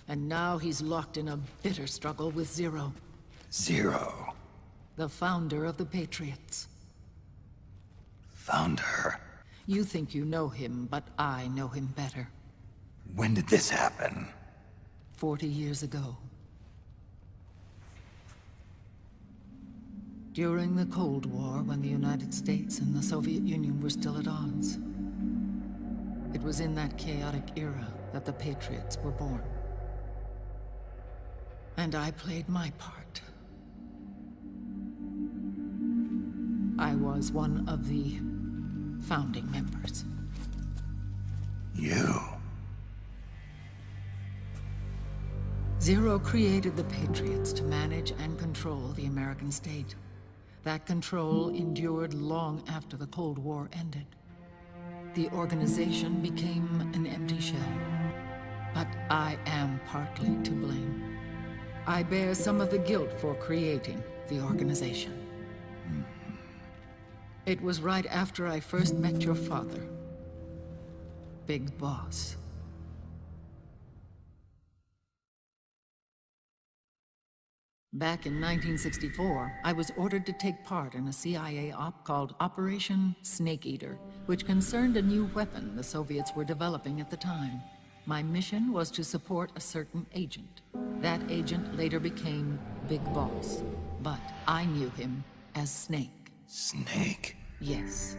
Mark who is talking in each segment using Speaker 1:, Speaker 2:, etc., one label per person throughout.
Speaker 1: And now he's locked in a bitter struggle with Zero,
Speaker 2: Zero?
Speaker 1: the founder of the Patriots.
Speaker 2: Founder?
Speaker 1: You think you know him, but I know him better.
Speaker 2: When did this happen?
Speaker 1: 40 years ago. During the Cold War, when the United States and the Soviet Union were still at odds. It was in that chaotic era that the Patriots were born. And I played my part. I was one of the founding members.
Speaker 2: You?
Speaker 1: Zero created the Patriots to manage and control the American state. That control endured long after the Cold War ended. The organization became an empty shell. But I am partly to blame. I bear some of the guilt for creating the organization. It was right after I first met your father, Big Boss. Back in 1964, I was ordered to take part in a CIA op called Operation Snake Eater, which concerned a new weapon the Soviets were developing at the time. My mission was to support a certain agent. That agent later became Big Boss, but I knew him as Snake.
Speaker 2: Snake?
Speaker 1: Yes,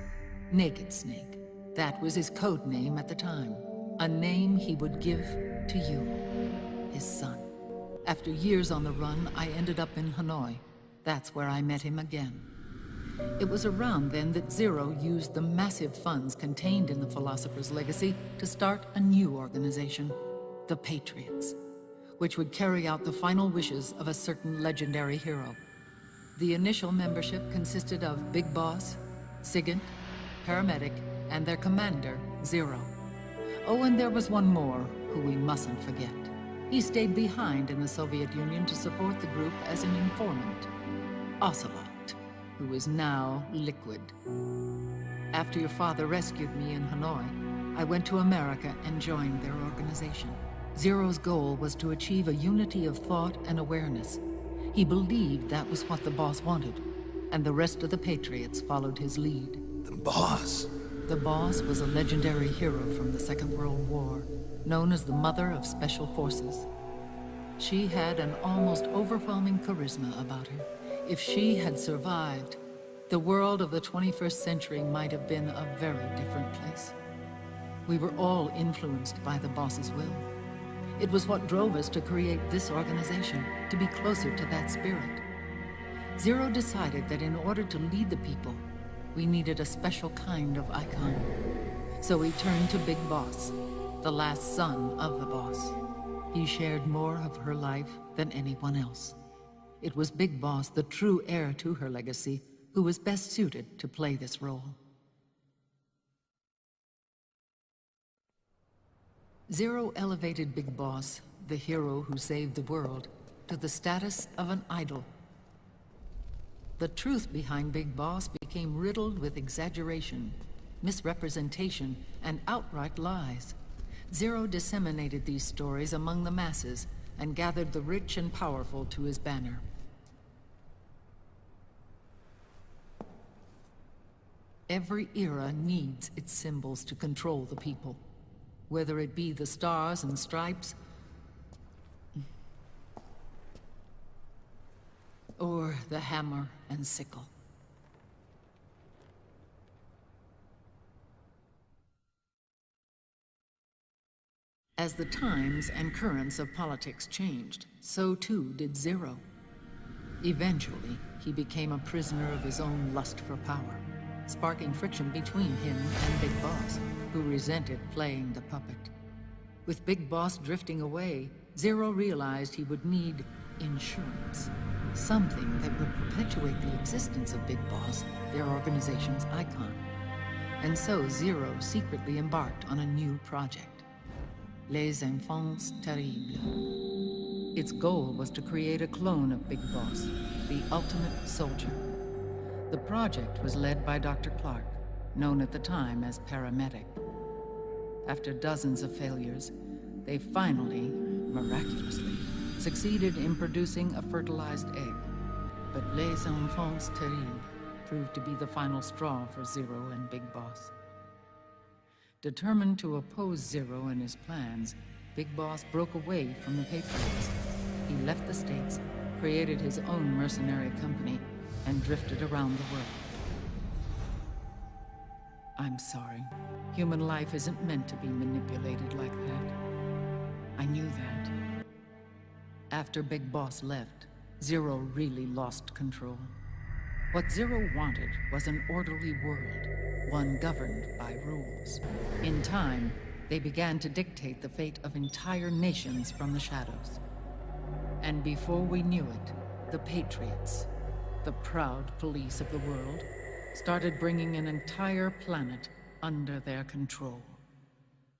Speaker 1: Naked Snake. That was his code name at the time. A name he would give to you, his son. After years on the run, I ended up in Hanoi. That's where I met him again. It was around then that Zero used the massive funds contained in the Philosopher's Legacy to start a new organization, the Patriots, which would carry out the final wishes of a certain legendary hero. The initial membership consisted of Big Boss, Sigint, Paramedic, and their commander, Zero. Oh, and there was one more who we mustn't forget. He stayed behind in the Soviet Union to support the group as an informant, Ocelot, who is now Liquid. After your father rescued me in Hanoi, I went to America and joined their organization. Zero's goal was to achieve a unity of thought and awareness. He believed that was what the boss wanted, and the rest of the Patriots followed his lead.
Speaker 2: The boss?
Speaker 1: The boss was a legendary hero from the Second World War, known as the Mother of Special Forces. She had an almost overwhelming charisma about her. If she had survived, the world of the 21st century might have been a very different place. We were all influenced by the boss's will. It was what drove us to create this organization, to be closer to that spirit. Zero decided that in order to lead the people, we needed a special kind of icon. So we turned to Big Boss, the last son of the boss. He shared more of her life than anyone else. It was Big Boss, the true heir to her legacy, who was best suited to play this role. Zero elevated Big Boss, the hero who saved the world, to the status of an idol. The truth behind Big Boss became riddled with exaggeration, misrepresentation, and outright lies. Zero disseminated these stories among the masses and gathered the rich and powerful to his banner. Every era needs its symbols to control the people, whether it be the stars and stripes, or the hammer and sickle. As the times and currents of politics changed, so too did Zero. Eventually, he became a prisoner of his own lust for power, sparking friction between him and Big Boss, who resented playing the puppet. With Big Boss drifting away, Zero realized he would need insurance. Something that would perpetuate the existence of Big Boss, their organization's icon. And so Zero secretly embarked on a new project, Les Enfants Terribles. Its goal was to create a clone of Big Boss, the ultimate soldier. The project was led by Dr. Clark, known at the time as Paramedic. After dozens of failures, they finally miraculously, succeeded in producing a fertilized egg. But Les Enfants Terribles proved to be the final straw for Zero and Big Boss. Determined to oppose Zero and his plans, Big Boss broke away from the Patriots. He left the States, created his own mercenary company, and drifted around the world. I'm sorry. Human life isn't meant to be manipulated like that. I knew that. After Big Boss left, Zero really lost control. What Zero wanted was an orderly world, one governed by rules. In time, they began to dictate the fate of entire nations from the shadows. And before we knew it, the Patriots, the proud police of the world, started bringing an entire planet under their control.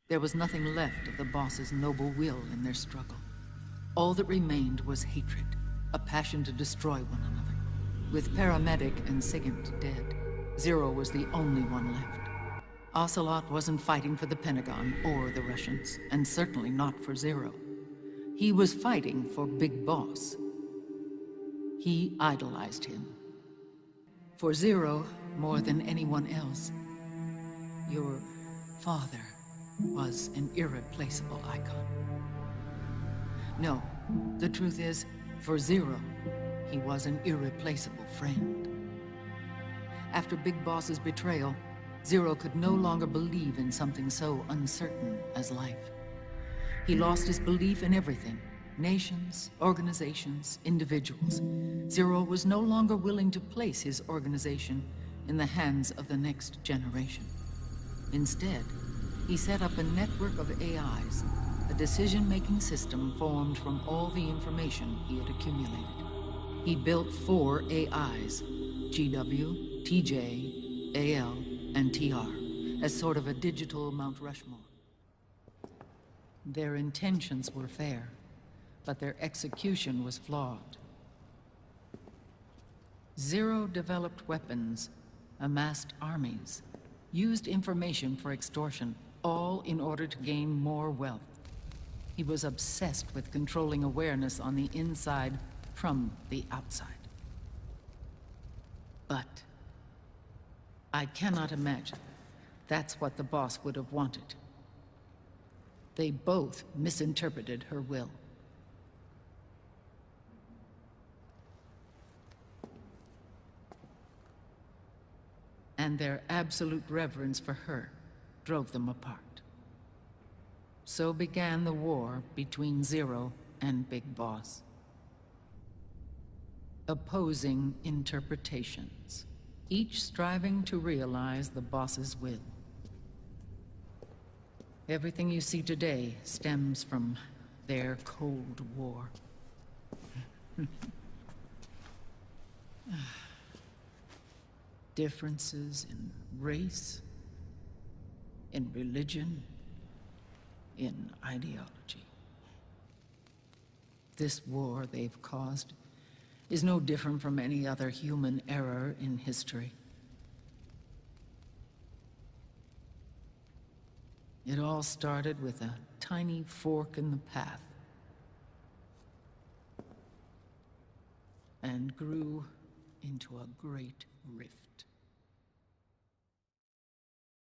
Speaker 1: There was nothing left of the boss's noble will in their struggle. All that remained was hatred, a passion to destroy one another. With Paramedic and Sigint dead, Zero was the only one left. Ocelot wasn't fighting for the Pentagon or the Russians, and certainly not for Zero. He was fighting for Big Boss. He idolized him. For Zero, more than anyone else, your father was an irreplaceable icon. No, the truth is, for Zero, he was an irreplaceable friend. After Big Boss's betrayal, Zero could no longer believe in something so uncertain as life. He lost his belief in everything. Nations, organizations, individuals. Zero was no longer willing to place his organization in the hands of the next generation. Instead, he set up a network of AIs, a decision-making system formed from all the information he had accumulated. He built 4 AIs, GW, TJ, AL, and TR, as sort of a digital Mount Rushmore. Their intentions were fair, but their execution was flawed. Zero developed weapons, amassed armies, used information for extortion, all in order to gain more wealth. He was obsessed with controlling awareness on the inside from the outside. But I cannot imagine that's what the boss would have wanted. They both misinterpreted her will. And their absolute reverence for her drove them apart. So began the war between Zero and Big Boss. Opposing interpretations, each striving to realize the boss's will. Everything you see today stems from their Cold War. Differences in race, in religion, in ideology. This war they've caused is no different from any other human error in history. It all started with a tiny fork in the path and grew into a great rift.